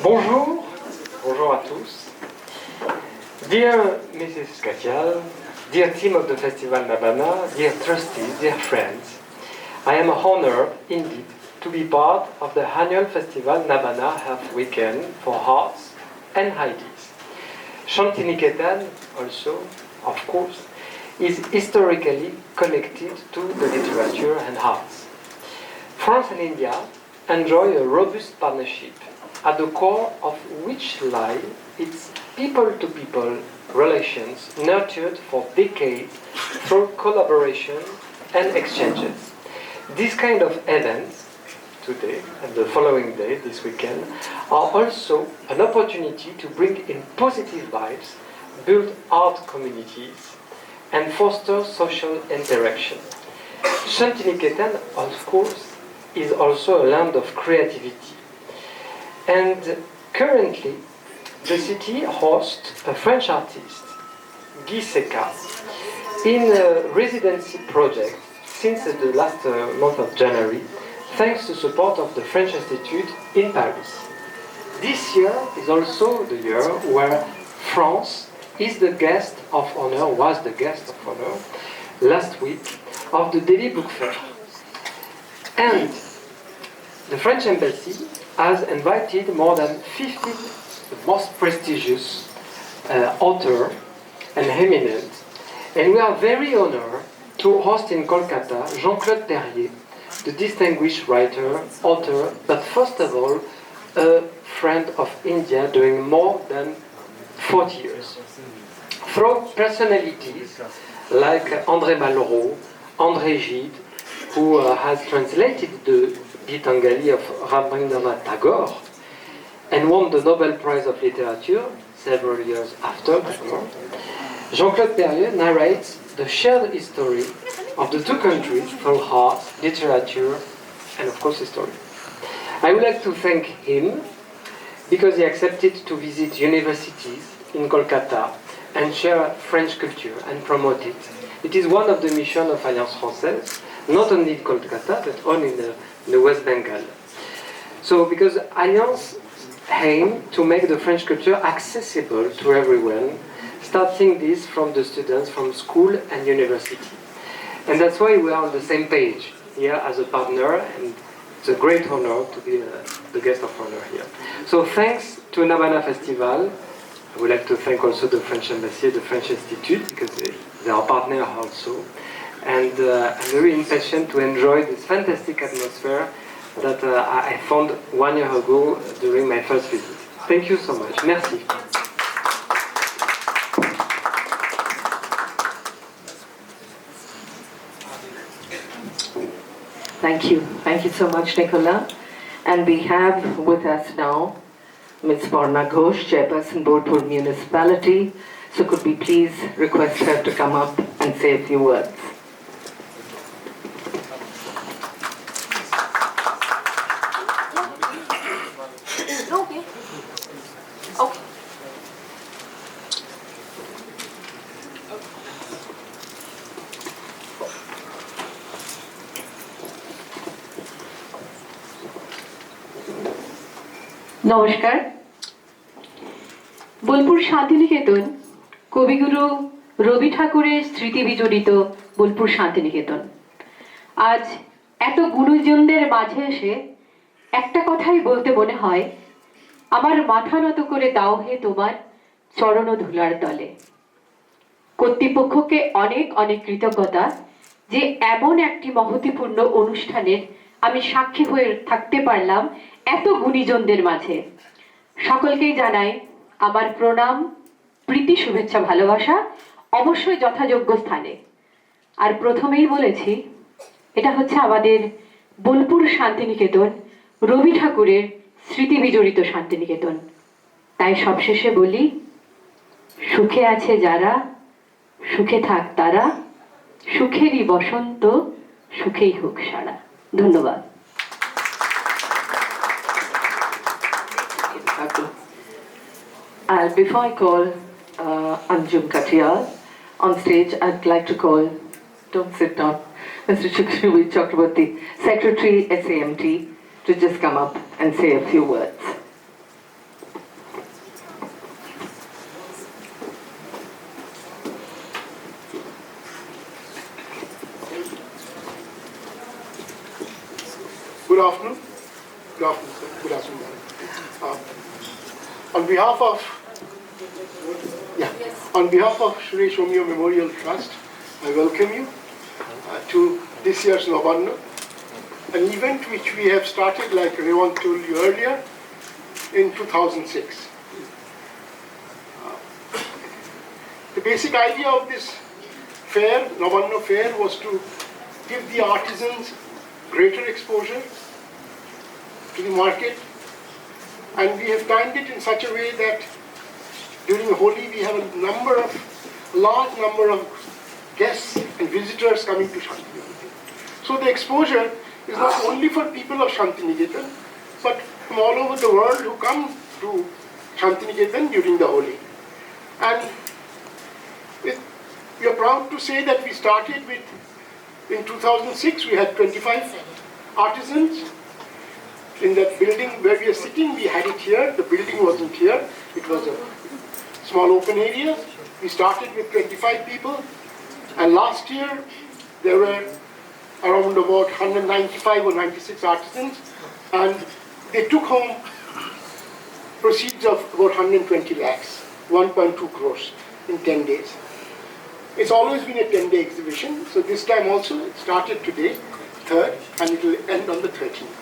Bonjour, bonjour à tous. Dear Mrs. Katial, dear team of the Festival Nabanna, dear trustees, dear friends, I am honored indeed to be part of the annual Festival Nabanna Half Weekend for Arts and Ideas. Santiniketan also, of course, is historically connected to the literature and arts. France and India enjoy a robust partnership, at the core of which lie its people-to-people relations nurtured for decades through collaboration and exchanges. These kind of events, today and the following day, this weekend, are also an opportunity to bring in positive vibes, build art communities, and foster social interaction. Santiniketan, of course, is also a land of creativity. And currently, the city hosts a French artist, Guy Seca, in a residency project since the last month of January, thanks to support of the French Institute in Paris. This year is also the year where France is the guest of honor, was the guest of honor last week of the Delhi Book Fair. And the French Embassy has invited more than 50 most prestigious authors and eminent. And we are very honored to host in Kolkata Jean-Claude Perrier, the distinguished writer, author, but first of all, a friend of India during more than 40 years. Through personalities like André Malraux, André Gide, who has translated the Geetanjali of Rabindranath Tagore and won the Nobel Prize of Literature several years after. Jean-Claude Perrier narrates the shared history of the two countries through art, literature, and of course history. I would like to thank him because he accepted to visit universities in Kolkata and share French culture and promote it. It is one of the missions of Alliance Française, not only in Kolkata, but all in the West Bengal. So, because Alliance aims to make the French culture accessible to everyone, starting this from the students from school and university. And that's why we are on the same page here as a partner, and it's a great honor to be the guest of honor here. So thanks to Nabanna Festival. I would like to thank also the French Embassy, the French Institute, because they are partners also. And I'm very impatient to enjoy this fantastic atmosphere that I found 1 year ago during my first visit. Thank you so much. Merci. Thank you. Thank you so much, Nicola. And we have with us now Ms. Varna Ghosh, Chairperson, Bodhpur Municipality. So could we please request her to come up and say a few words? নমস্কার। বোলপুর শান্তিনিকেতন কবিগুরু রবি ঠাকুরের স্মৃতি বিজড়িত বোলপুর শান্তিনিকেতন আজ এত গুরুজনদের মাঝে এসে একটা কথাই বলতে মনে হয়, আমার মাথা নত করে দাও হে তোমার চরণ ধুলার তলে। কর্তৃপক্ষকে অনেক অনেক কৃতজ্ঞতা যে এমন একটি মহত্বপূর্ণ অনুষ্ঠানের আমি সাক্ষী হয়ে থাকতে পারলাম এত গুণীজনদের মাঝে। সকলকেই জানাই আমার প্রণাম, প্রীতি, শুভেচ্ছা, ভালোবাসা, অবশ্যই যথাযোগ্য স্থানে। আর প্রথমেই বলেছি, এটা হচ্ছে আমাদের বোলপুর শান্তিনিকেতন, রবি ঠাকুরের স্মৃতি বিজড়িত শান্তিনিকেতন। তাই সবশেষে বলি, সুখে আছে যারা, সুখে থাক তারা, সুখেরই বসন্ত, সুখেই হোক সারা। ধন্যবাদ। And before I call Anjum Katiyal on stage, I'd like to call, don't sit down, Mr. Chakraborty, Secretary SAMT, to just come up and say a few words. Good afternoon. Good afternoon, sir. Good afternoon. On behalf of Suresh Amiya Memorial Trust, I welcome you to this year's Nabanna, an event which we have started, like Rewan told you earlier, in 2006. The basic idea of this fair, Nabanna fair, was to give the artisans greater exposure to the market, and we have timed it in such a way that during Holi we have a large number of guests and visitors coming to Santiniketan. So the exposure is not only for people of Santiniketan, but from all over the world who come to Santiniketan during the Holi. And we are proud to say that we started with, in 2006, we had 25 artisans. In that building where we are sitting, we had it here. The building wasn't here. It was a small open area. We started with 25 people. And last year, there were around about 195 or 96 artisans. And they took home proceeds of about 120 lakhs, 1.2 crores in 10 days. It's always been a 10-day exhibition. So this time also, it started today, 3rd, and it will end on the 13th.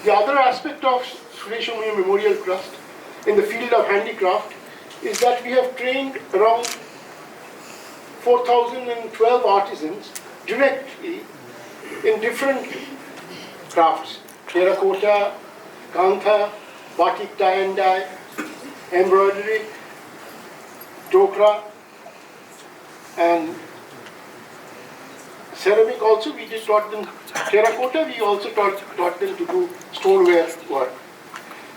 The other aspect of Suresh Amiya Memorial Trust in the field of handicraft is that we have trained around 4,012 artisans directly in different crafts: terracotta, kantha, batik tie and dye, embroidery, dokra, and ceramic also. We just taught them terracotta. We also taught them to do stoneware work.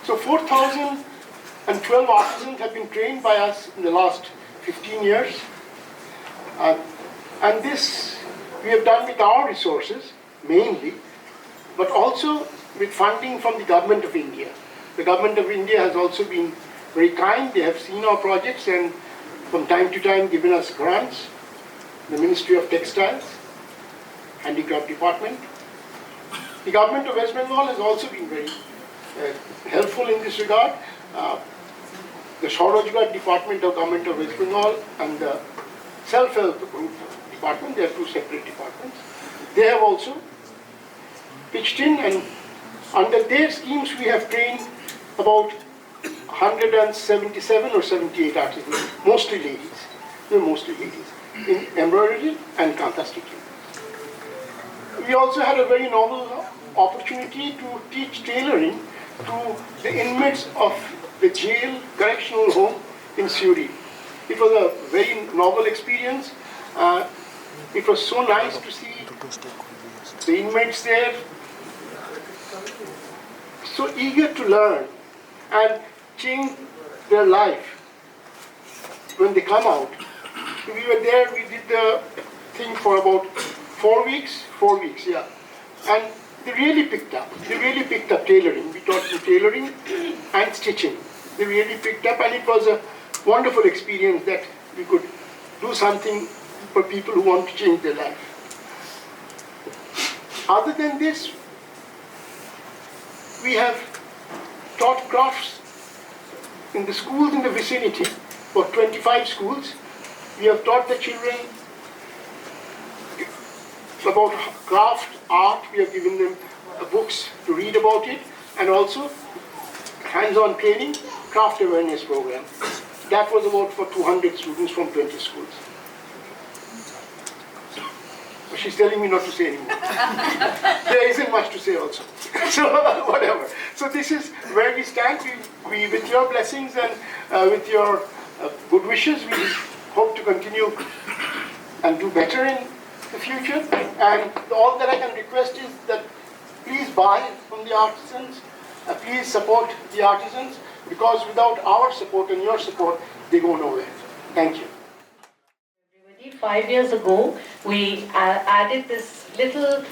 So 4,012 artisans have been trained by us in the last 15 years. And this we have done with our resources, mainly, but also with funding from the Government of India. The Government of India has also been very kind. They have seen our projects and from time to time given us grants. The Ministry of Textiles, Handicraft Department. The Government of West Bengal has also been very helpful in this regard. The Swarojgar Department of Government of West Bengal and the Self-Help Group Department, they are two separate departments. They have also pitched in, and under their schemes we have trained about 177 or 78 artisans, mostly ladies. They are mostly ladies in embroidery and kantha stitching. We also had a very novel opportunity to teach tailoring to the inmates of the jail correctional home in Subir. It was a very novel experience. It was so nice to see the inmates there, so eager to learn and change their life when they come out. We were there, we did the thing for about 4 weeks, yeah. And they really picked up tailoring. We taught them tailoring and stitching. They really picked up, and it was a wonderful experience that we could do something for people who want to change their life. Other than this, we have taught crafts in the schools in the vicinity, for 25 schools. We have taught the children about craft, art. We have given them books to read about it, and also hands-on training, craft awareness program. That was about for 200 students from 20 schools. She's telling me not to say anymore. There isn't much to say also. So whatever. So this is where we stand. We with your blessings and with your good wishes, we hope to continue and do better in the future. And all that I can request is that please buy from the artisans. Please support the artisans, because without our support and your support, they go nowhere. Thank you. 5 years ago, we added this little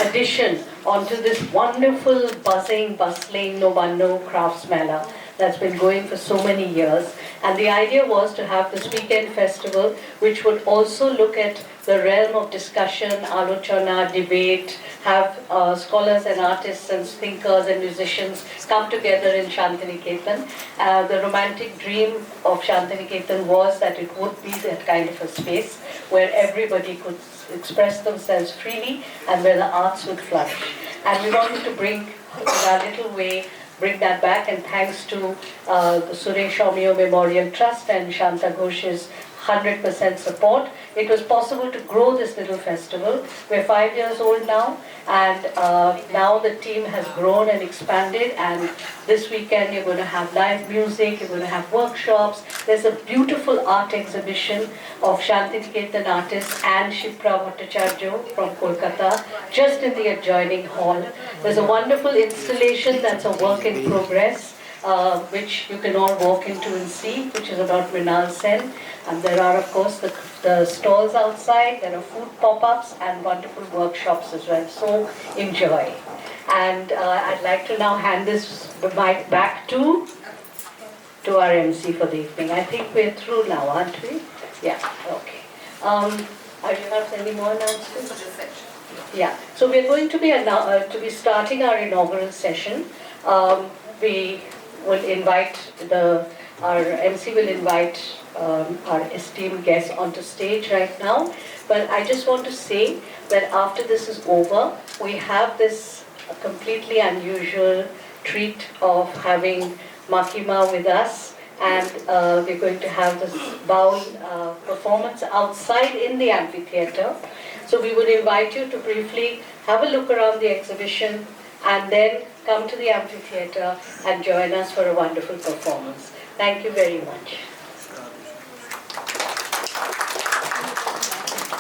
addition onto this wonderful, buzzing, bustling Nabanna Crafts Mela. that's been going for so many years. And the idea was to have this weekend festival, which would also look at the realm of discussion, alochana, debate, have scholars and artists and thinkers and musicians come together in Santiniketan. The romantic dream of Santiniketan was that it would be that kind of a space where everybody could express themselves freely and where the arts would flourish. And we wanted to bring, in our little way, bring that back, and thanks to the Suresh Amiya Memorial Trust and Shanta Ghosh's 100% support, it was possible to grow this little festival. We're 5 years old now, and now the team has grown and expanded, and this weekend you're going to have live music, you're going to have workshops. There's a beautiful art exhibition of Santiniketan artists and Shipra Bhattacharya from Kolkata, just in the adjoining hall. There's a wonderful installation that's a work in progress, which you can all walk into and see, which is about Mrinal Sen. And there are, of course, the stalls outside, there are food pop-ups and wonderful workshops as well, so enjoy. And I'd like to now hand this mic back to our MC for the evening. I think we're through now, aren't we? Yeah, okay. Do you have any more announcements? Yeah, so we're going to be starting our inaugural session. We will invite our MC will invite our esteemed guests onto stage right now. But I just want to say that after this is over, we have this completely unusual treat of having Makima with us, and we're going to have this bowl performance outside in the amphitheater. So we would invite you to briefly have a look around the exhibition and then come to the amphitheater and join us for a wonderful performance. Thank you very much.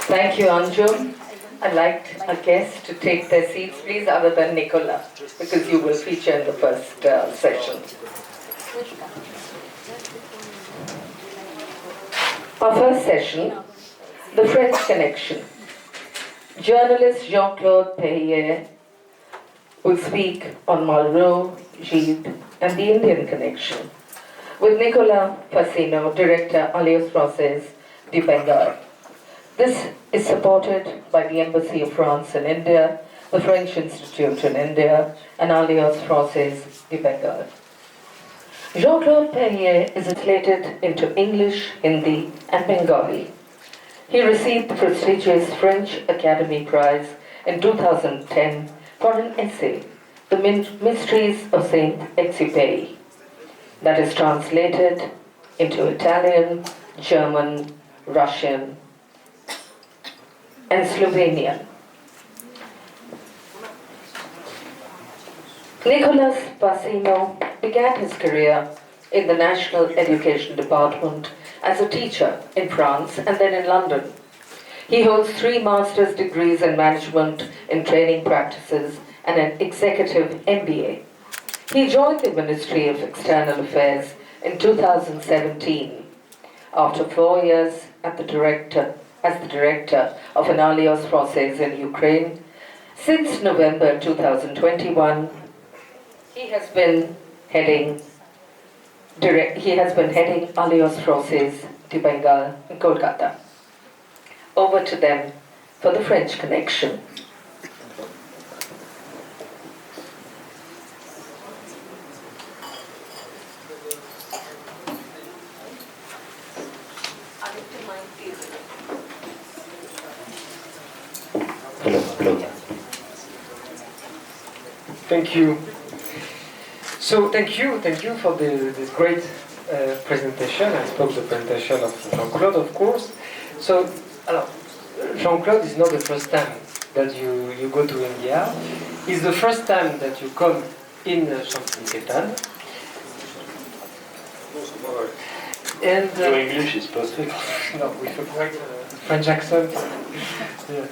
Thank you, Anjum. I'd like our guests to take their seats, please, other than Nicola, because you will feature in the first session. Our first session, the French Connection. Journalist Jean-Claude Perrier will speak on Malraux, Gide, and the Indian connection, with Nicolas Fassino, Director, Alliance Française du Bengal. This is supported by the Embassy of France in India, the French Institute in India, and Alliance Française du Bengal. Jean-Claude Perrier is translated into English, Hindi, and Bengali. He received the prestigious French Academy Prize in 2010 for an essay, The Mysteries of Saint-Exupéry, that is translated into Italian, German, Russian, and Slovenian. Nicolas Fassino began his career in the National Education Department as a teacher in France and then in London. He holds 3 master's degrees in management in training practices and an executive MBA. He joined the Ministry of External Affairs in 2017 after 4 years as the director of an Alliance Française in Ukraine. Since November 2021, he has been heading Alliance Française du Bengal in Kolkata. Over to them for the French Connection. Hello. Thank you. So thank you for this great presentation. I spoke the presentation of Jean-Claude, of course. So, Jean-Claude is not the first time that you go to India. It's the first time that you come in Santiniketan. And your English is perfect. No, with a great French accent. Yeah.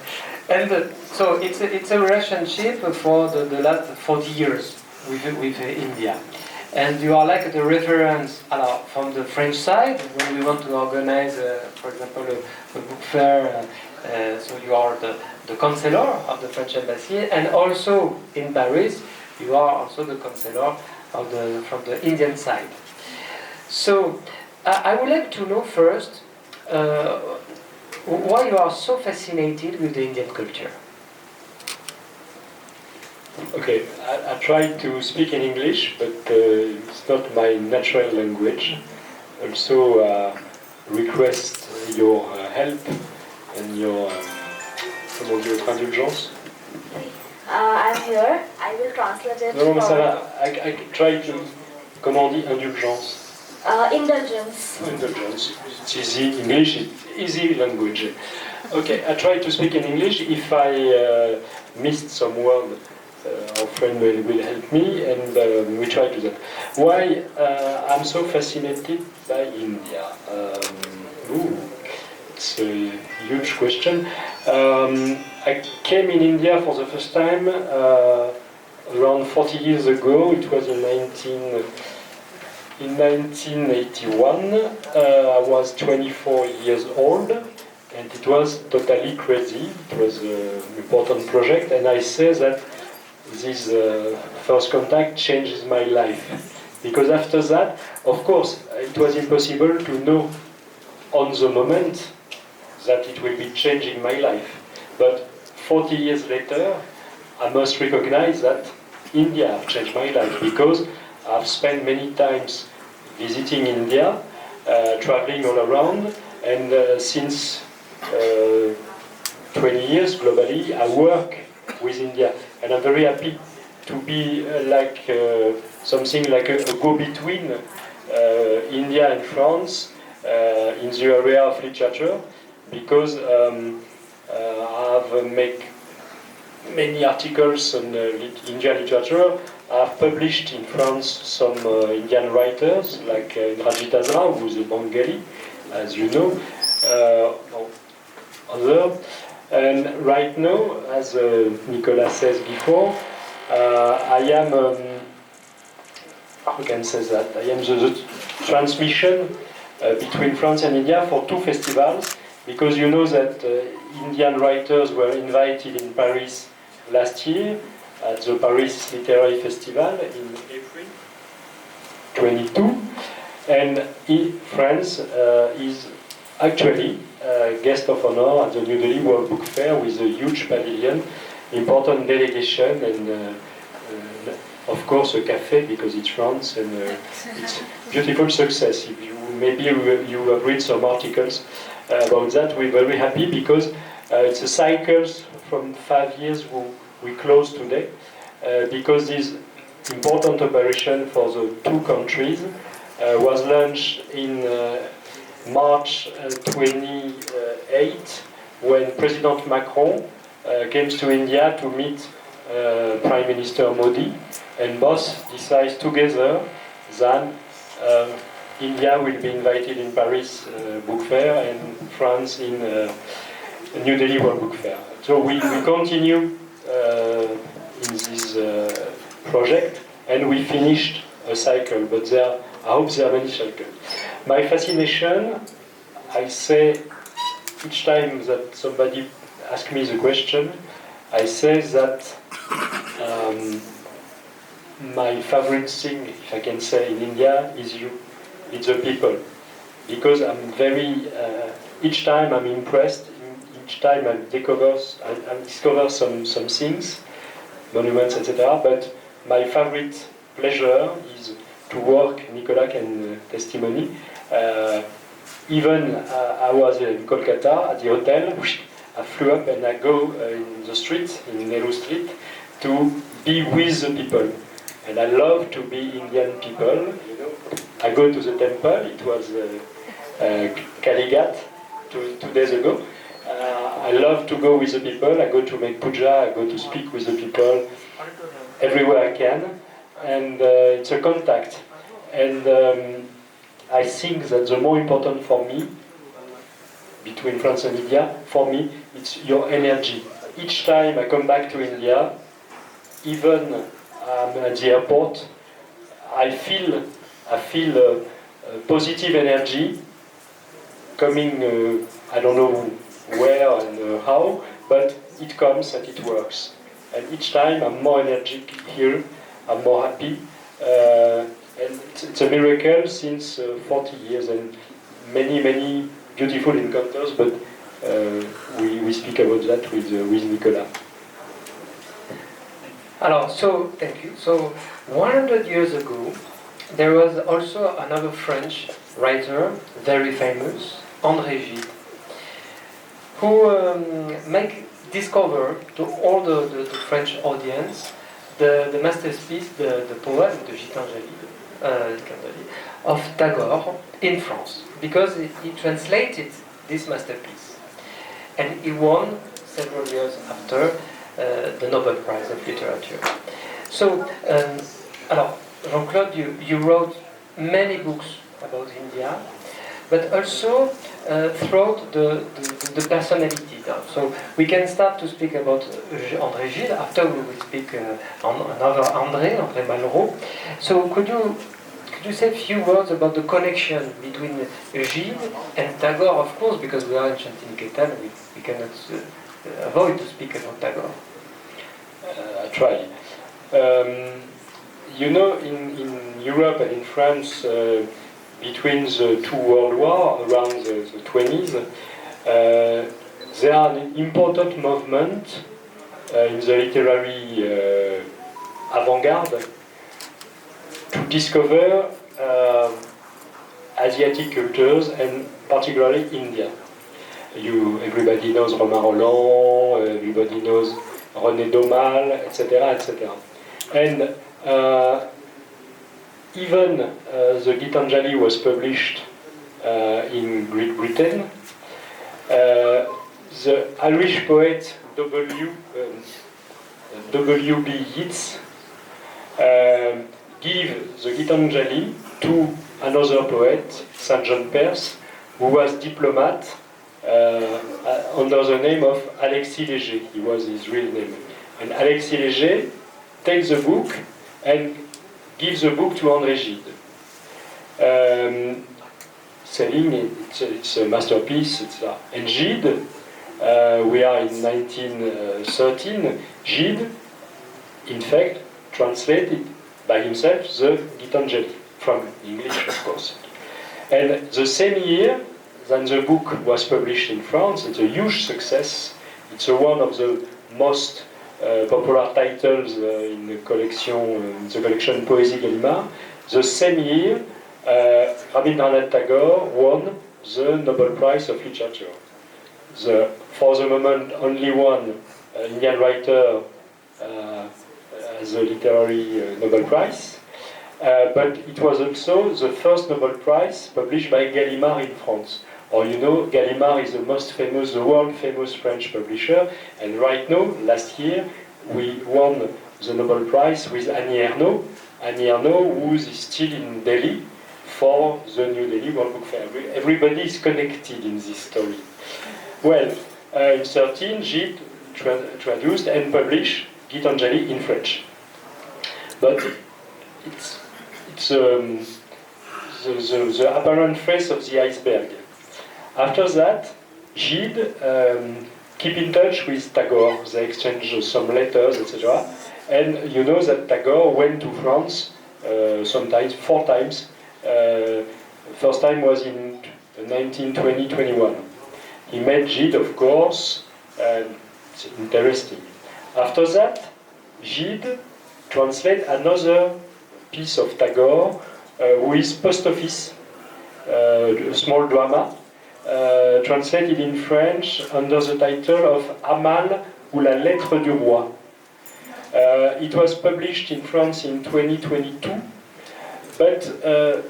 And so it's a relationship for the last 40 years with India. And you are like the reference from the French side when we want to organize, for example, a book fair. So you are the counselor of the French embassy, and also in Paris, you are also the counselor from the Indian side. So I would like to know first why you are so fascinated with the Indian culture. Okay, I try to speak in English, but it's not my natural language. Also, request your help and your votre indulgence. I'm here. I will translate it. Non, mais ça va. I try to. Comment on dit indulgence? Indulgence. Indulgence. It's easy. English is easy language. Okay, I try to speak in English. If I missed some word, our friend will help me, and we try to do that. Why I'm so fascinated by India? It's a huge question. I came in India for the first time around 40 years ago. It was in 1981. I was 24 years old, and it was totally crazy. It was an important project, and I say that this first contact changes my life. Because after that, of course, it was impossible to know on the moment that it will be changing my life. But 40 years later, I must recognize that India changed my life, because I've spent many times visiting India, traveling all around, and since 20 years globally, I work with India, and I'm very happy to be something like a go-between India and France in the area of literature, because I've made many articles on Indian literature. I've published in France some Indian writers, like Indrajit Hazra, who's a Bengali, as you know, other. And right now, as Nicolas says before, I am, how can I say that? I am the transmission between France and India for two festivals, because you know that Indian writers were invited in Paris last year at the Paris Literary Festival in April 22, and France is actually guest of honor at the New Delhi World Book Fair with a huge pavilion, important delegation, and of course a cafe, because it's France, and it's beautiful success. If maybe you have read some articles about that. We're very happy, because it's a cycle from 5 years we close today, because this important operation for the two countries was launched in March 28, when President Macron came to India to meet Prime Minister Modi, and both decided together that India will be invited in Paris Book Fair, and France in New Delhi World Book Fair. So we continue in this project, and we finished a cycle, but I hope there are many cycles. My fascination, I say each time that somebody asks me the question, I say that my favorite thing, if I can say, in India is it's the people. Because I'm very, each time I'm impressed, each time I discover some things, monuments, etc. But my favorite pleasure is to work, Nicolas can testimony. Even I was in Kolkata at the hotel, I flew up and I go in the street, in Nehru Street, to be with the people. And I love to be Indian people. You know, I go to the temple. It was Kaligat 2 days ago. I love to go with the people. I go to make puja. I go to speak with the people everywhere I can. And it's a contact. And I think that the more important for me, between France and India, for me, it's your energy. Each time I come back to India, even at the airport, I feel positive energy coming, I don't know where and how, but it comes and it works. And each time I'm more energetic here, I'm more happy, And it's a miracle since 40 years and many beautiful encounters, but we speak about that with Nicolas. Alors, thank you. So, 100 years ago, there was also another French writer, very famous, André Gide, who discover to all the French audience the masterpiece, the poem, the Geetanjali, of Tagore in France, because he translated this masterpiece. And he won several years after the Nobel Prize of Literature. So, alors, Jean-Claude, you wrote many books about India, but also throughout the personality. So we can start to speak about André Gide, after we will speak on another André Malraux. So could you say a few words about the connection between Gide and Tagore, of course, because we are in Santiniketan, we cannot avoid to speak about Tagore. I try. You know, in Europe and in France, between the two world wars, around the 20s, there are an important movement in the literary avant-garde to discover Asiatic cultures, and particularly India. Everybody knows Romain Rolland, everybody knows René Daumal, etc., etc. And even the Geetanjali was published in Great Britain. The Irish poet W.B. Yeats gave the Geetanjali to another poet, St. John Perse, who was diplomat under the name of Alexis Léger. He was his real name. And Alexis Léger takes the book and gives the book to André Gide. Selling it's a masterpiece. And Gide, we are in 1913, Gide, in fact, translated by himself the Geetanjali, from English, of course. And the same year, then the book was published in France. It's a huge success. It's one of the most popular titles in the collection Poésie Gallimard. The same year, Rabindranath Tagore won the Nobel Prize of Literature. For the moment, only one Indian writer has a literary Nobel Prize. But it was also the first Nobel Prize published by Gallimard in France. Or you know, Gallimard is the world famous French publisher, and right now, last year, we won the Nobel Prize with Annie Ernaux, who is still in Delhi for the New Delhi World Book Fair. Everybody is connected in this story. Well, in 13, Gide traduced and published Geetanjali in French. But it's the apparent face of the iceberg. After that, Gide keep in touch with Tagore. They exchange some letters, etc. And you know that Tagore went to France sometimes, 4 times. First time was in 1920-21. He met Gide, of course, and it's interesting. After that, Gide translate another piece of Tagore, who is Post Office, a small drama, translated in French under the title of Amal ou la lettre du roi. It was published in France in 2022, but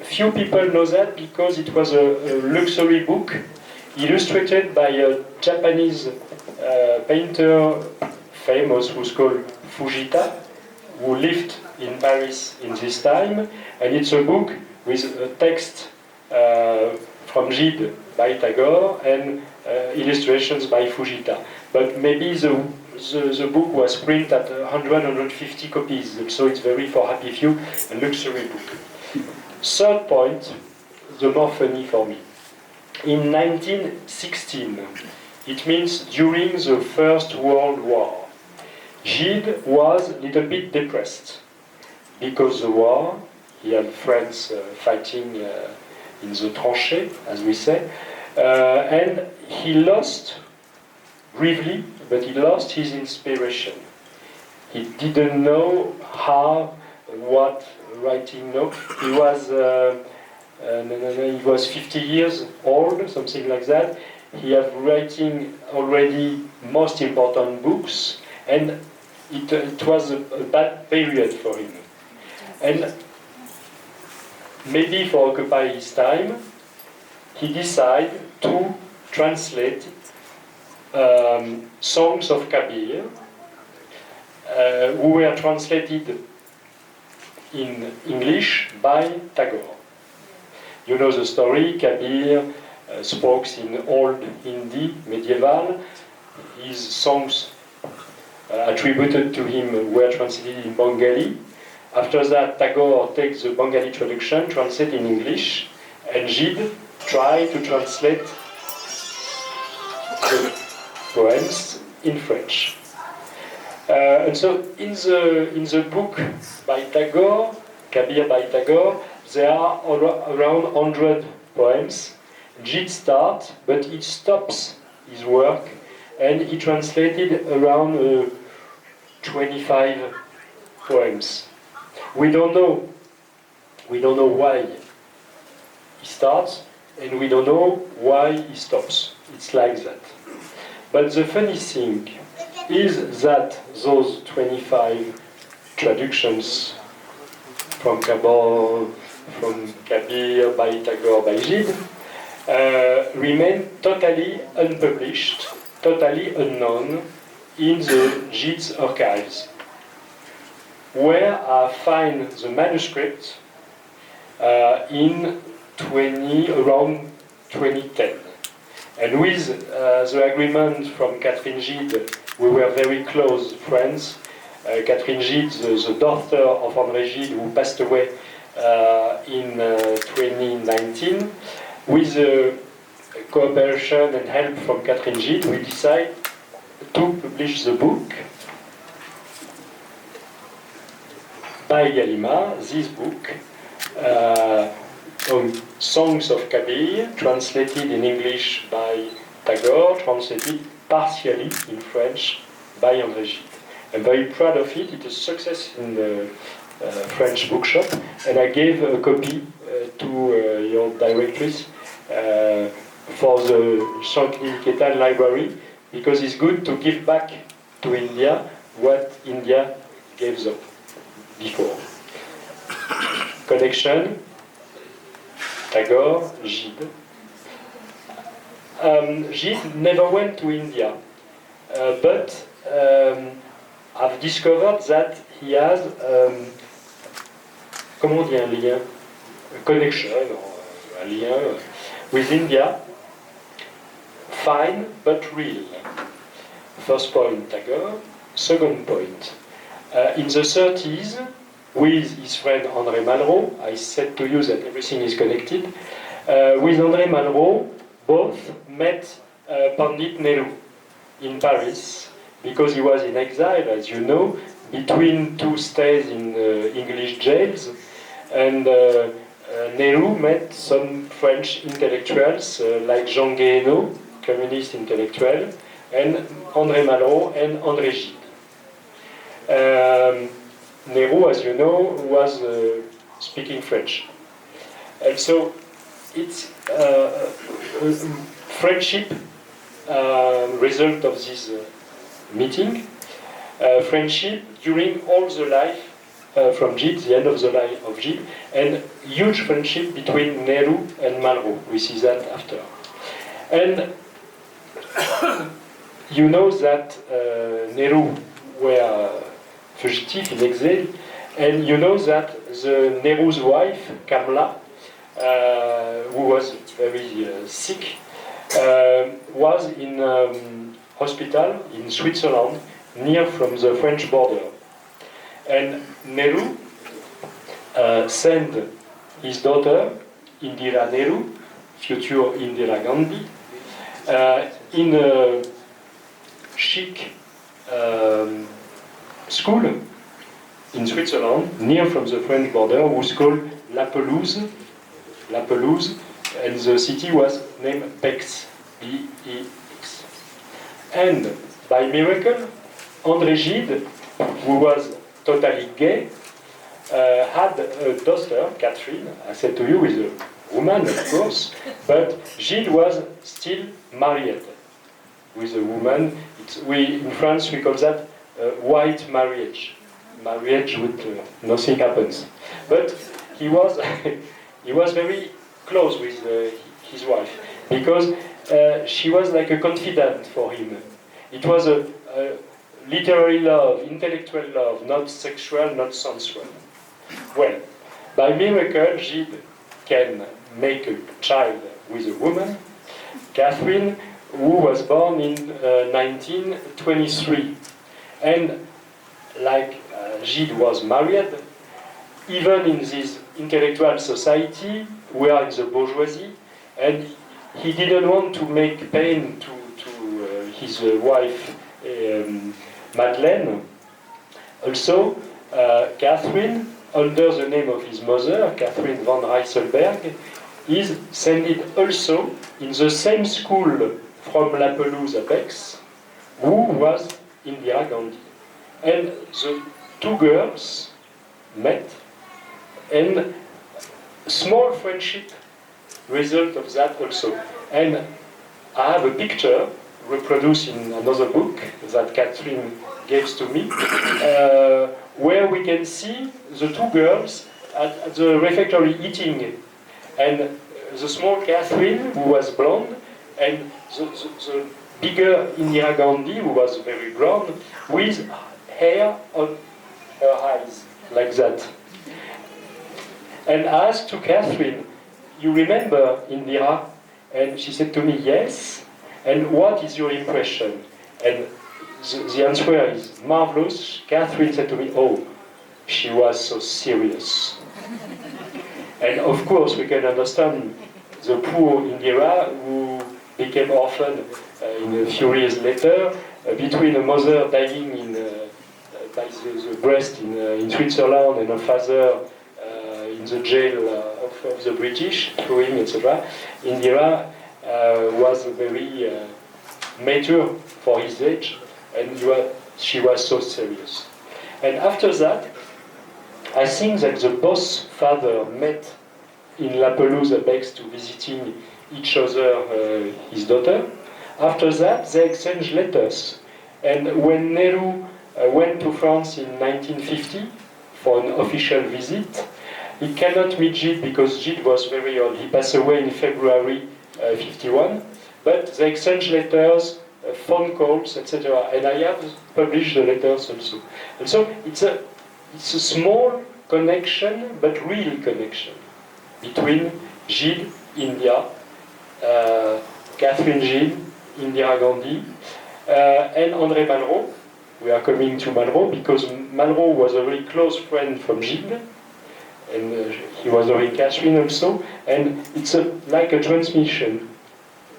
few people know that because it was a luxury book illustrated by a Japanese painter famous who's called Fujita, who lived in Paris in this time, and it's a book with a text from Gide by Tagore and illustrations by Fujita. But maybe the book was printed at 150 copies, so it's very, for happy few, a luxury book. Third point, the more funny for me. In 1916, it means during the First World War, Gide was a little bit depressed. because the war, he had friends fighting in the tranchées, as we say, and he lost, briefly, but he lost his inspiration. He didn't know how, what writing. No, he was 50 years old, something like that. He had writing already most important books, and it was a bad period for him. And maybe for occupy his time, he decided to translate songs of Kabir, who were translated in English by Tagore. You know the story. Kabir spoke in old Hindi, medieval. His songs attributed to him were translated in Bengali. After that, Tagore takes the Bengali traduction, translate in English, and Gide tried to translate the poems in French. And so in the book by Tagore, Kabir by Tagore, there are around 100 poems. Gide starts, but he stops his work, and he translated around 25 poems. We don't know why he starts, and we don't know why he stops. It's like that. But the funny thing is that those 25 traductions from Kabir, by Tagore, by Gide, remain totally unpublished, totally unknown in the Gide's archives, where I find the manuscript in around 2010. And with the agreement from Catherine Gide, we were very close friends. Catherine Gide, the daughter of André Gide, who passed away in 2019. With cooperation and help from Catherine Gide, we decided to publish the book by Gallimard, this book, on Songs of Kabir, translated in English by Tagore, translated partially in French by André Gide. I'm very proud of it. It's a success in the French bookshop, and I gave a copy to your directress for the Santiniketan library, because it's good to give back to India what India gave up before. Connection, Tagore, Gide. Gide never went to India, but I've discovered that he has, comment on dit un lien, a connection, un lien with India, fine but real. First point, Tagore. Second point, in the 30s, with his friend André Malraux, I said to you that everything is connected, with André Malraux, both met Pandit Nehru in Paris, because he was in exile, as you know, between two stays in English jails, and Nehru met some French intellectuals like Jean Guéhenno, communist intellectual, and André Malraux and André Gide. Nehru, as you know, was speaking French. And so it's a friendship result of this meeting. Friendship during all the life from Gide, the end of the life of Gide, and huge friendship between Nehru and Malraux. We see that after. And you know that Nehru were fugitive in exile, and you know that the Nehru's wife, Kamla, who was very sick, was in hospital in Switzerland, near from the French border. And Nehru sent his daughter, Indira Nehru, future Indira Gandhi, in a chic school in Switzerland, near from the French border, was called La Pelouse, and the city was named Bex, B-E-X. And by miracle, André Gide, who was totally gay, had a daughter, Catherine, I said to you, is a woman, of course, but Gide was still married with a woman. In France, we call that white marriage. Marriage with nothing happens. But he was, he was very close with his wife, because she was like a confidant for him. It was a literary love, intellectual love, not sexual, not sensual. Well, by miracle, Gide can make a child with a woman, Catherine, who was born in 1923. And like Gide was married, even in this intellectual society, we are in the bourgeoisie, and he didn't want to make pain to his wife, Madeleine. Also, Catherine, under the name of his mother, Catherine van Rijsselberg, is sent also in the same school from La Pelouse à Bex, who was Indira Gandhi. And the two girls met, and small friendship result of that also. And I have a picture reproduced in another book that Catherine gave to me, where we can see the two girls at the refectory eating, and the small Catherine, who was blonde, and the bigger Indira Gandhi, who was very blonde, with hair on her eyes, like that. And I asked to Catherine, you remember Indira? And she said to me, yes. And what is your impression? And the answer is marvelous. Catherine said to me, oh, she was so serious. And of course, we can understand the poor Indira, who became orphan in a few years later, between a mother dying by the breast in Switzerland and a father in the jail of the British, throwing, etc. Indira was very mature for his age, and she was so serious. And after that, I think that the both father met in La Pelouse à Bex to visiting each other, his daughter. After that, they exchanged letters. And when Nehru went to France in 1950 for an official visit, he cannot meet Gide because Gide was very old. He passed away in February 51. But they exchanged letters, phone calls, etc. And I have published the letters also. And so it's a small connection, but real connection between Gide, India, Catherine Gide, Indira Gandhi, and André Malraux. We are coming to Malraux because Malraux was a very close friend from Gide, and he was knowing Catherine also, and it's like a transmission.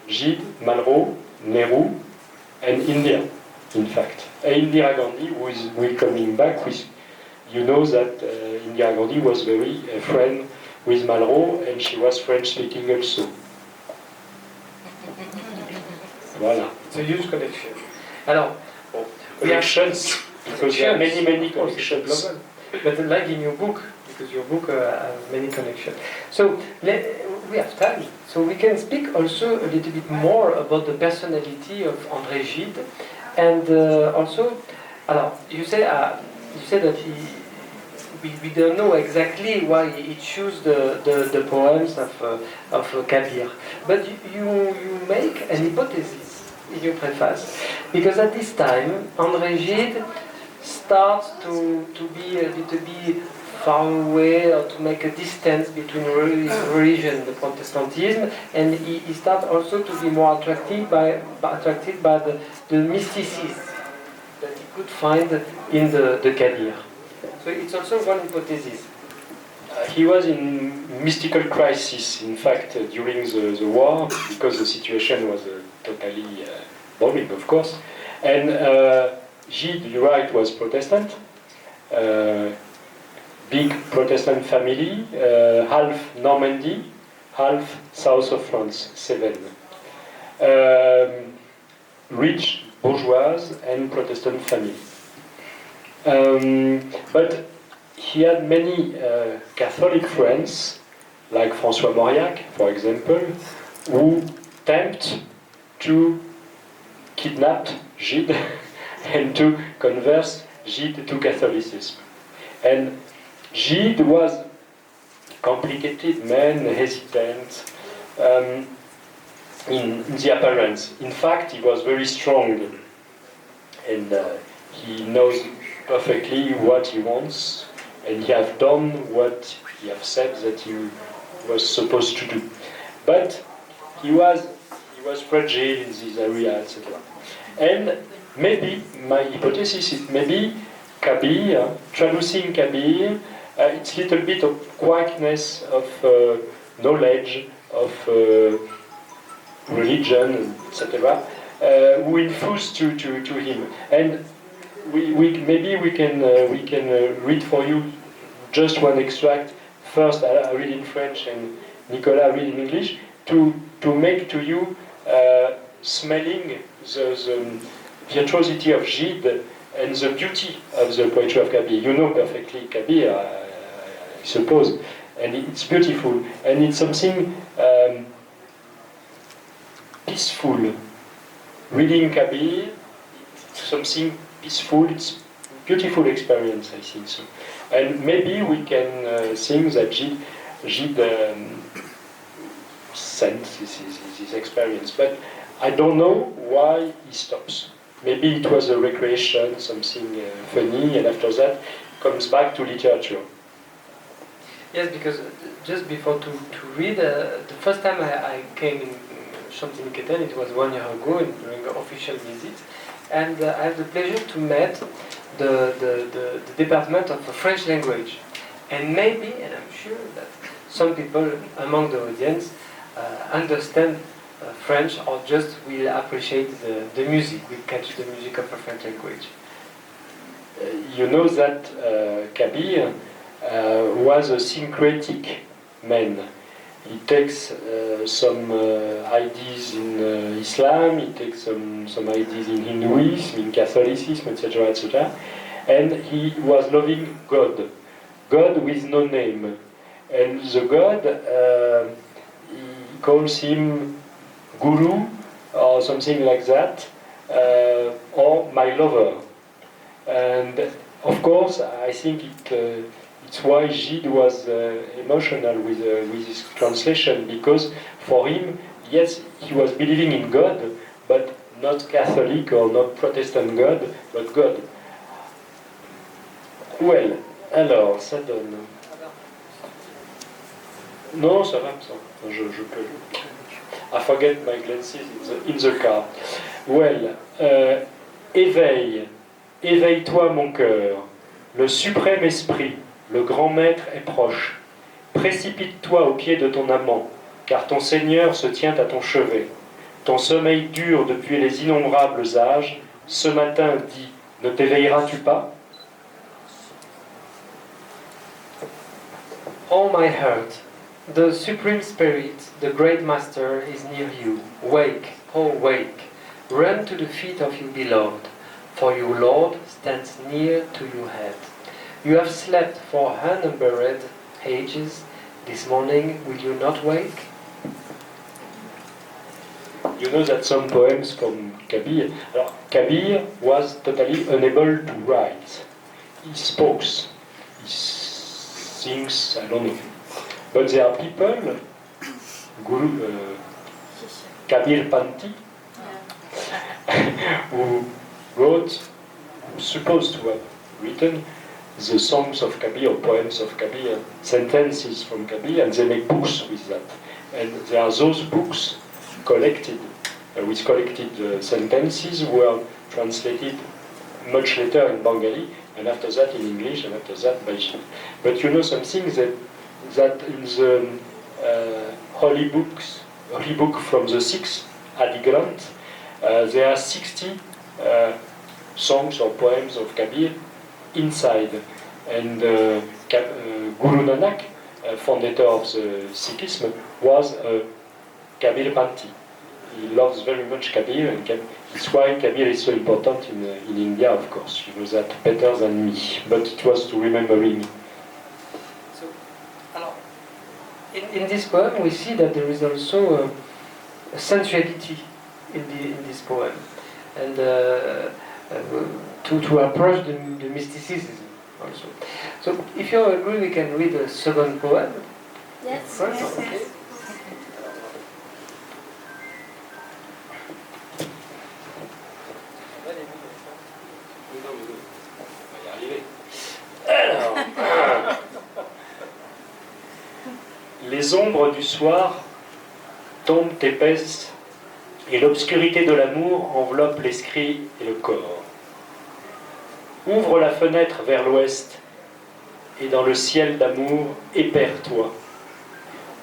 Gide, Malraux, Nehru, and India, in fact. And Indira Gandhi, who will coming back with, you know that Indira Gandhi was very a friend with Malraux, and she was French-speaking also. Voilà. It's a huge connection. Alors, connections, because there are many connections. But like in your book, because your book has many connections. So we have time, so we can speak also a little bit more about the personality of André Gide, and also, alors, you say that we don't know exactly why he chose the poems of Kabir, but you make an hypothesis in your preface, because at this time André Gide starts to be a little bit far away, or to make a distance between religion and the Protestantism, and he starts also to be more attracted by the mysticism that he could find in the Kabir. So it's also one hypothesis. He was in mystical crisis, in fact, during the war, because the situation was totally bombing, of course. And Gide, you're right, was Protestant. big Protestant family, half Normandy, half south of France, Cévennes. Rich bourgeois and Protestant family. But he had many Catholic friends, like François Mauriac, for example, who tempt to kidnap Gide and to convert Gide to Catholicism. And Gide was a complicated man, hesitant, in the appearance. In fact, he was very strong, and he knows perfectly what he wants, and he has done what he has said that he was supposed to do. But he was fragile in this area, etc. And maybe, my hypothesis is maybe Kabir, traducing Kabir, it's a little bit of quietness, of knowledge, of religion, etc., who infused to him. And maybe we can read for you just one extract. First, I read in French and Nicolas read in English to make to you smelling the virtuosity of Gide and the beauty of the poetry of Kabir. You know perfectly Kabir, I suppose, and it's beautiful, and it's something peaceful. Reading Kabir, it's something peaceful, it's a beautiful experience, I think so. And maybe we can think that Gide sent this experience, but I don't know why he stops. Maybe it was a recreation, something funny, and after that comes back to literature. Yes, because just before to read, the first time I came in Santiniketan, it was 1 year ago during an official visit, and I had the pleasure to meet the department of the French language. And maybe, and I'm sure that some people among the audience understand French or just will appreciate the music, will catch the music of the French language. You know that Kabir was a syncretic man. He takes some ideas in Islam, he takes some ideas in Hinduism, in Catholicism, etc., etc. And he was loving God, God with no name. And the God, he calls him Guru or something like that, or my lover. And of course, I think it's why Gide was emotional with his translation, because for him, yes, he was believing in God, but not Catholic or not Protestant God, but God. Well, alors, ça donne... Non, ça va, ça. Je peux... I forget my glasses in the car. Well, éveille, éveille-toi mon cœur, le suprême esprit, le grand maître est proche. Précipite-toi au pied de ton amant, car ton Seigneur se tient à ton chevet. Ton sommeil dure depuis les innombrables âges. Ce matin dit, ne t'éveilleras-tu pas? Oh my heart, the Supreme Spirit, the Great Master, is near you. Wake, oh wake, run to the feet of your beloved, for your Lord stands near to your head. You have slept for unnumbered ages. This morning will you not wake? You know that some poems from Kabir. Alors, Kabir was totally unable to write. He spoke, he sings, I don't know. But there are people, Kabir Panti, who wrote, supposed to have written the songs of Kabir, or poems of Kabir, sentences from Kabir, and they make books with that. And there are those books collected, with collected sentences were translated much later in Bengali, and after that in English, and after that by Gide. But you know something that in the holy book from the 6th Adi Granth, there are 60 songs or poems of Kabir inside, and Guru Nanak, founder of the Sikhism, was a Kabir Panthi. He loves very much Kabir, and that's why Kabir is so important in India, of course. You know that better than me, but it was to remember him. So, in this poem, we see that there is also a sensuality in this poem, and to approach the mysticism also. So, if you agree, we can read the second poem. Yes. First, Yes. okay. Les ombres du soir tombent épaisses et l'obscurité de l'amour enveloppe l'esprit et le corps. Ouvre la fenêtre vers l'ouest et dans le ciel d'amour éperds-toi.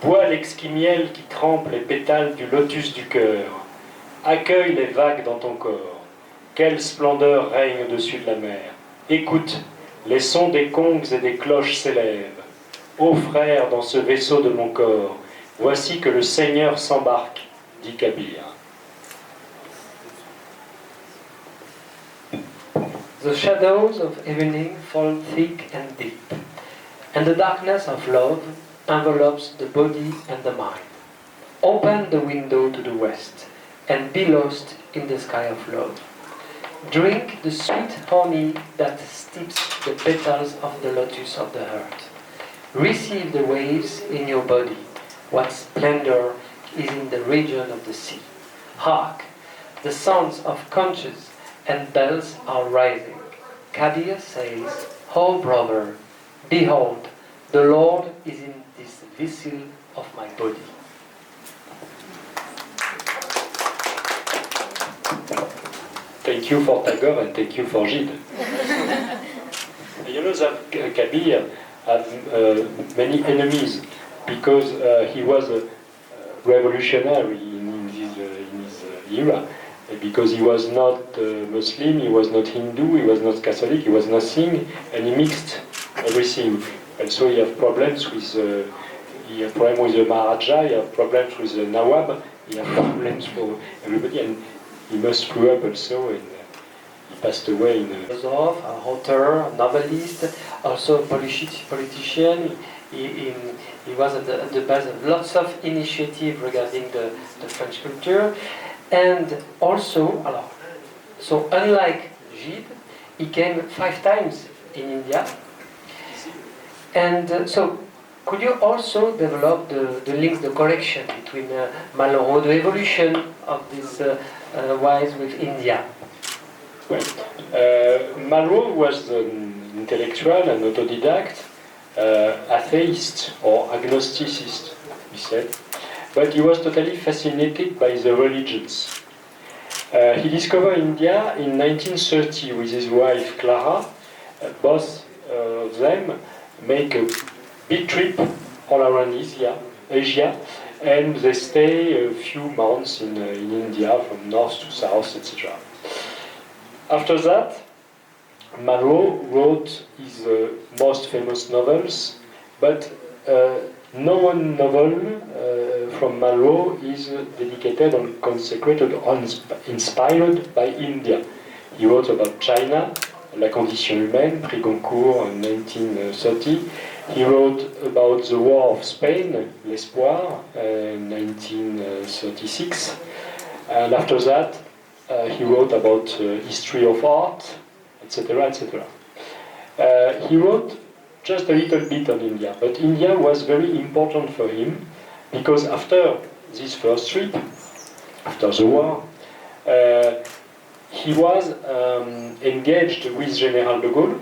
Bois l'exquis miel qui trempe les pétales du lotus du cœur. Accueille les vagues dans ton corps. Quelle splendeur règne au-dessus de la mer. Écoute, les sons des congues et des cloches s'élèvent. Ô frère, dans ce vaisseau de mon corps, voici que le Seigneur s'embarque, dit Kabir. The shadows of evening fall thick and deep, and the darkness of love envelops the body and the mind. Open the window to the west, and be lost in the sky of love. Drink the sweet honey that steeps the petals of the lotus of the heart. Receive the waves in your body. What splendor is in the region of the sea. Hark! The sounds of conches and bells are rising. Kabir says, "Oh brother, behold, the Lord is in this vessel of my body." Thank you for Tagore and thank you for Gide. You know that Kabir had many enemies because he was a revolutionary in his era. Because he was not Muslim, he was not Hindu, he was not Catholic, he was nothing, and he mixed everything. And so he had problems with the Maharaja, he had problems with the Nawab, he had problems for everybody, and he must grew up also, and he passed away in Philosopher, an author, a novelist, also a politician. He was at the base of lots of initiatives regarding the French culture. And also, so unlike Gide, he came 5 times in India. And so, could you also develop the links, the connection between Malraux, the evolution of this wise with India? Well, Malraux was an intellectual and autodidact, atheist or agnosticist, he said. But he was totally fascinated by the religions. He discovered India in 1930 with his wife Clara. Both of them make a big trip all around Asia, and they stay a few months in India from north to south, etc. After that, Malraux wrote his most famous novels, but no one novel from Malraux is dedicated and consecrated or inspired by India. He wrote about China, La condition humaine, Prix Goncourt in 1930. He wrote about the War of Spain, L'Espoir, in 1936. And after that, he wrote about history of art, etc., etc. He wrote just a little bit on India, but India was very important for him because after this first trip, after the war, he was engaged with General de Gaulle.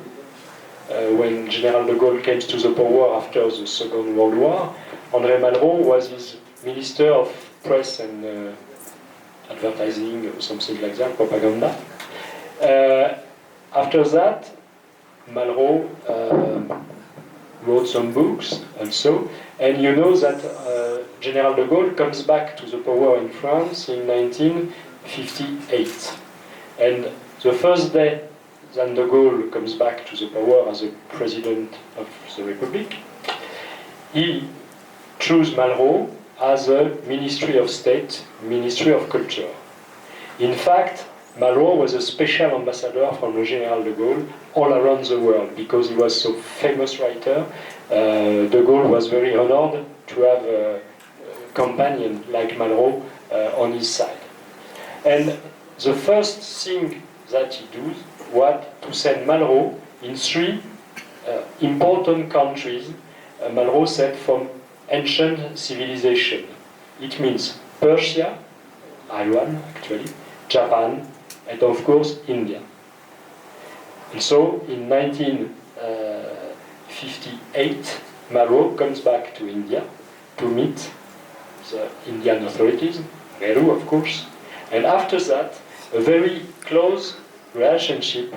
When General de Gaulle came to the power after the Second World War, André Malraux was his Minister of Press and Advertising, or something like that, propaganda. After that, Malraux wrote some books also, and you know that General de Gaulle comes back to the power in France in 1958. And the first day then de Gaulle comes back to the power as the President of the Republic, he chose Malraux as a Ministry of State, Ministry of Culture. In fact, Malraux was a special ambassador from the General de Gaulle all around the world because he was so famous writer. De Gaulle was very honored to have a companion like Malraux on his side. And the first thing that he did was to send Malraux in three important countries. Malraux said from ancient civilization. It means Persia, Iran actually, Japan, and of course India. And so in 1958, Malraux comes back to India to meet the Indian authorities, Nehru of course, and after that a very close relationship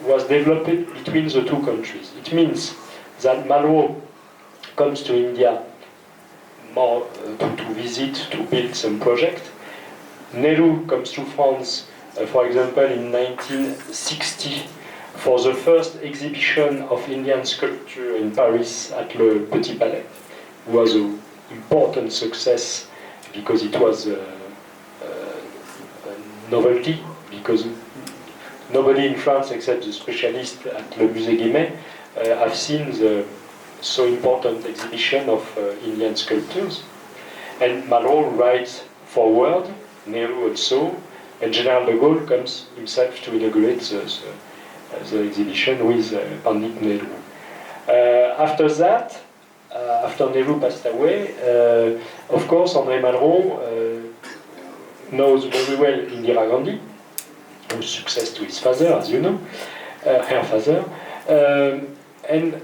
was developed between the two countries. It means that Malraux comes to India more to visit, to build some project. Nehru comes to France, for example, in 1960 for the first exhibition of Indian sculpture in Paris at Le Petit Palais. It was an important success because it was a novelty, because nobody in France except the specialists at Le Musée Guimet have seen the so important exhibition of Indian sculptures. And Malraux writes forward, Nehru also, and General de Gaulle comes himself to inaugurate the exhibition with Pandit Nehru. After that, after Nehru passed away, of course, André Malraux knows very well Indira Gandhi, whose success to his father, as you know, her father. And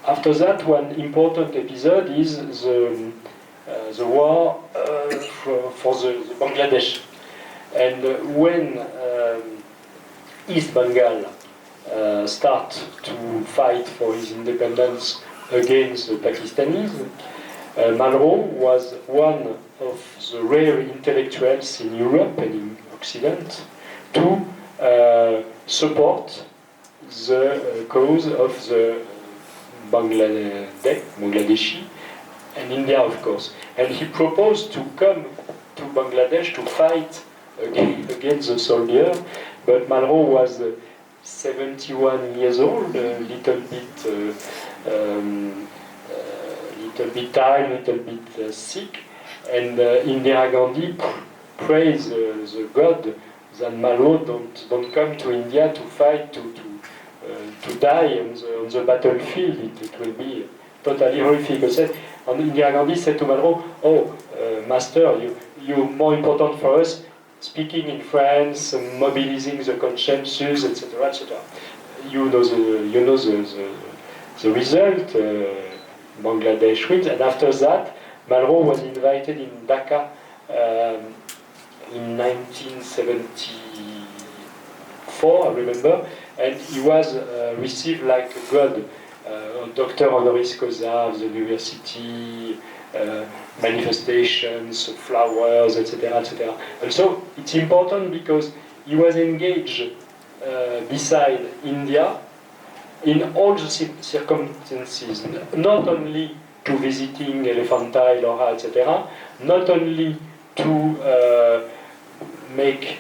after that, one important episode is the war for the Bangladesh. And when East Bengal start to fight for his independence against the Pakistanis, Malraux was one of the rare intellectuals in Europe and in Occident to support the cause of the Bangladeshi and India, of course. And he proposed to come to Bangladesh to fight against the soldier, but Malraux was 71 years old, a little bit tired, little bit sick, and Indira Gandhi praised the God that Malraux don't come to India to fight, to die on the battlefield. It will be totally horrific. And Indira Gandhi said to Malraux, "Oh, master, you're more important for us speaking in France, mobilizing the consensus, etc., etc." You know the result. Bangladesh wins, and after that, Malraux was invited in Dhaka in 1974, I remember, and he was received like a god, doctor honoris causa of the university, manifestations, flowers, etc., etc. And so it's important because he was engaged beside India in all the circumstances, not only to visiting Elephantine, Laura, etc., not only to make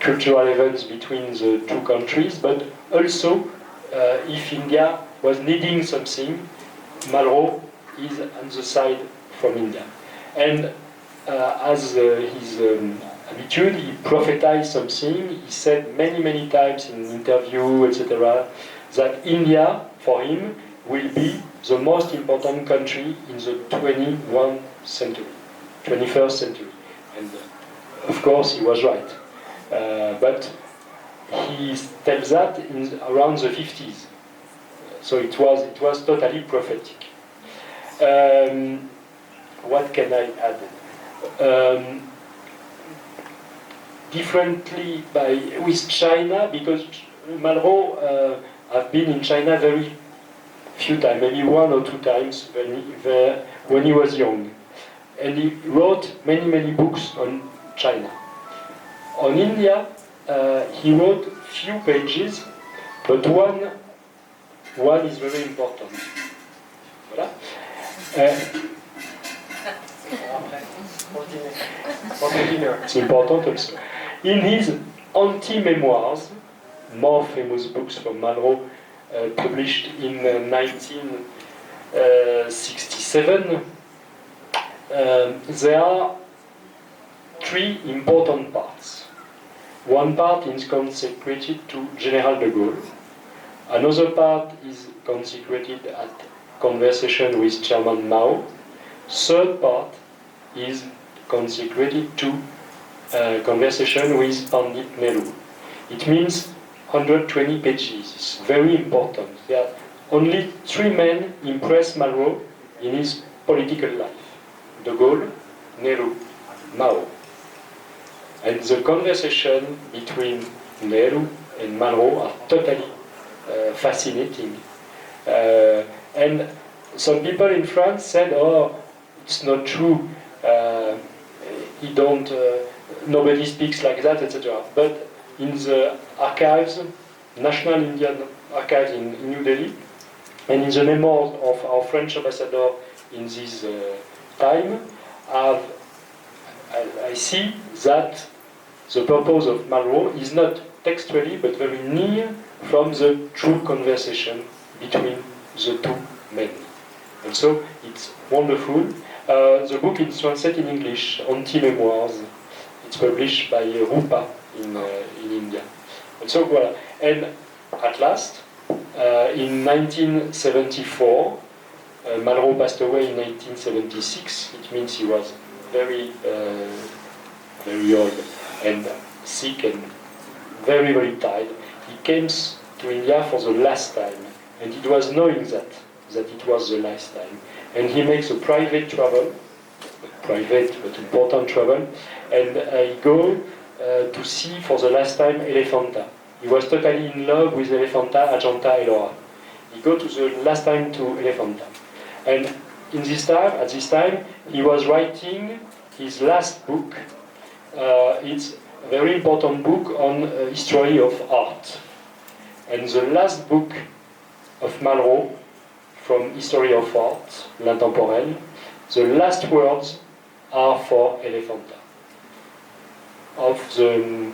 cultural events between the two countries, but also if India was needing something, Malraux is on the side from India. And as his habitude, he prophesied something. He said many times in interview, etc., that India, for him, will be the most important country in the 21st century. And of course, he was right. But he tells that in around the 50s. So it was totally prophetic. What can I add? Differently with China, because Malraux have been in China very few times, maybe 1 or 2 times when he was young. And he wrote many books on China. On India, he wrote few pages, but one is very important. Voilà. It's important also. In his anti-memoirs, more famous books from Malraux, published in 1967, there are three important parts. One part is consecrated to General de Gaulle. Another part is consecrated at conversation with Chairman Mao. Third part is consecrated to conversation with Pandit Nehru. It means 120 pages. It's very important. There are only three men impressed Malraux in his political life: de Gaulle, Nehru, Mao. And the conversation between Nehru and Malraux are totally fascinating. And some people in France said, "Oh, it's not true. Nobody speaks like that, etc." But in the archives, National Indian Archives in New Delhi, and in the memoirs of our French ambassador in this time, I see that the purpose of Malraux is not textually, but very near from the true conversation between the two men. And so it's wonderful. The book is translated in English, Anti-Memoirs. It's published by Rupa in India. And so, voilà. And at last, in 1974, Malraux passed away in 1976. It means he was very, very old and sick and very, very tired. He came to India for the last time, and it was knowing that it was the last time. And he makes a private travel, private but important travel, and he go to see for the last time Elephanta. He was totally in love with Elephanta, Ajanta, Ellora. He go to the last time to Elephanta. And at this time, he was writing his last book. It's a very important book on history of art. And the last book of Malraux, from History of Art, L'Intemporel, the last words are for Elephanta, of the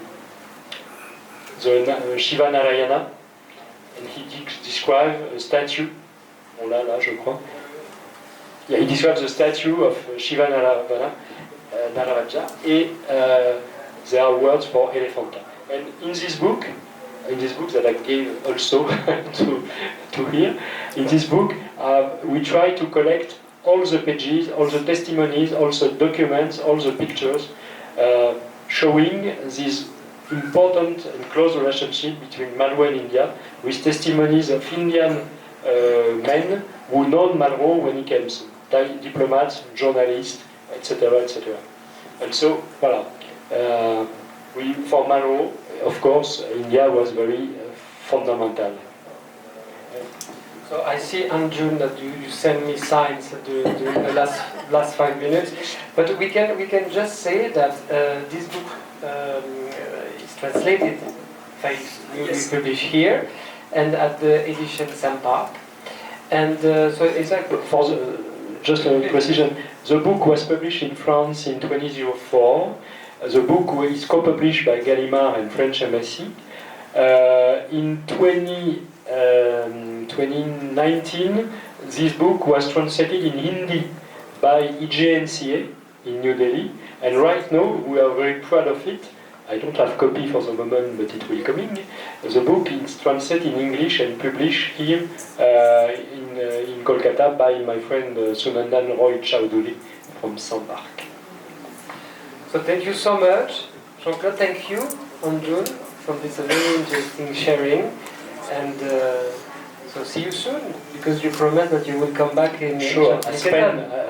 Shiva Narayana, and he describes a statue, on l'a là je crois, yeah, he describes the statue of Shiva Narayana, Naravaja, and there are words for Elephanta. And in this book that I gave also to hear, in this book we try to collect all the pages, all the testimonies, all the documents, all the pictures, showing this important and close relationship between Malraux and India, with testimonies of Indian men who know Malraux when he came, diplomats, journalists, etc., etc. And so, voilà. For Malraux, of course, India was very fundamental. So I see, Anjun, that you send me signs during the last 5 minutes, but we can just say that this book is translated, newly published here, and at the edition SAMT. And so it's like just a precision. The book was published in France in 2004. The book is co-published by Gallimard and French Embassy. In 2019, this book was translated in Hindi by IJNCA in New Delhi, and right now we are very proud of it. I don't have copy for the moment, but it will coming. The book is translated in English and published here in Kolkata by my friend Sunandan Roy Chowdhury from Sampark. So thank you so much, Jean-Claude. Thank you, Anjun, for this very interesting sharing. And so see you soon, because you promised that you will come back in. Sure. I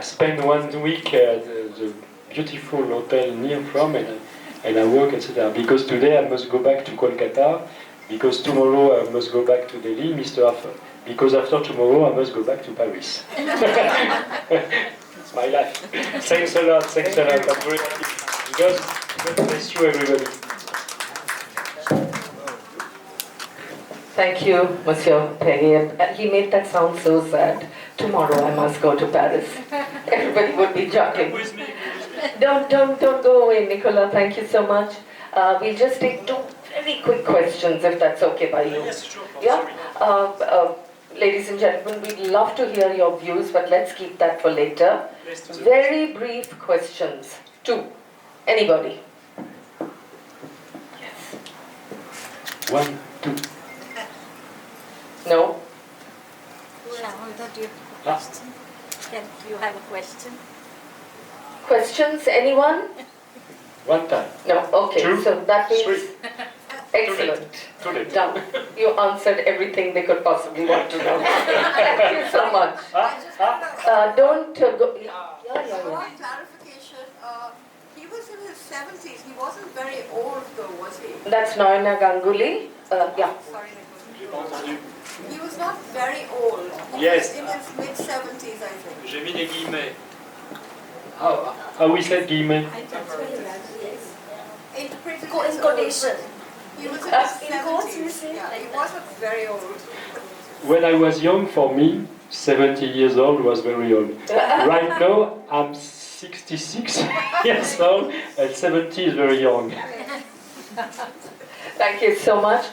spend 1 week at the beautiful hotel near from, and I work, etc. Because today I must go back to Kolkata, because tomorrow I must go back to Delhi, because after tomorrow I must go back to Paris. It's my life. Thanks a lot. I'm very happy. God bless you, everybody. Thank you, Monsieur Perrier. He made that sound so sad. Tomorrow I must go to Paris. Everybody would be joking. Don't go away, Nicola. Thank you so much. We'll just take two very quick questions, if that's okay by you. Yes, sure. Yeah. Ladies and gentlemen, we'd love to hear your views, but let's keep that for later. Very brief questions. Two. Anybody? Yes. 1, 2. No? Can you have a question? Questions? Anyone? One time. No. Okay. Two, So that means three. excellent. Too late. Done. You answered everything they could possibly want to know. Thank you so much. Don't go. One clarification. He was in his 70s. He wasn't very old though, was he? That's Noina Ganguly. Yeah. Sorry, Nicola. He was not very old. He Yes. was in his mid-70s, I think. J'ai mis des guillemets. How we said guillemets? In pretty In quotation. He was in his In quotes, you 70s. say? Yeah, he wasn't very old. When I was young, for me, 70 years old was very old. Right now, I'm 66 years old, and 70 is very young. Thank you so much.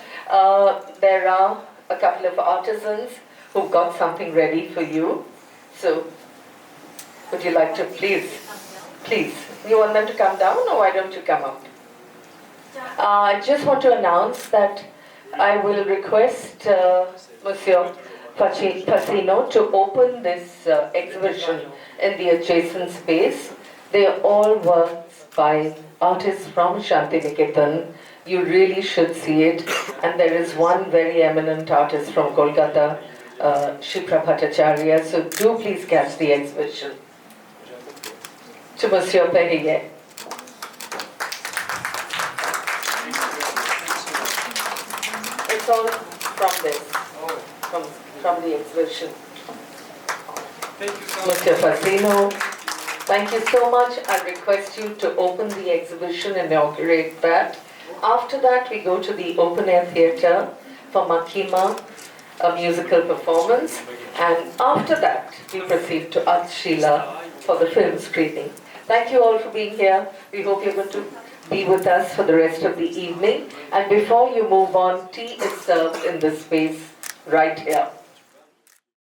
There are a couple of artisans who've got something ready for you. So, would you like to please? You want them to come down, or why don't you come up? I just want to announce that I will request Monsieur Pacino to open this exhibition in the adjacent space. They are all works by artists from Santiniketan. You really should see it. And there is one very eminent artist from Kolkata, Shipra Bhattacharya. So do please catch the exhibition. To Monsieur Perrier. It's all from this, from the exhibition. Mr. Pacino, thank you so much. I request you to open the exhibition and inaugurate that. After that, we go to the open air theatre for Makima, a musical performance. And after that, we proceed to Artshila for the film screening. Thank you all for being here. We hope you're going to be with us for the rest of the evening. And before you move on, tea is served in this space right here.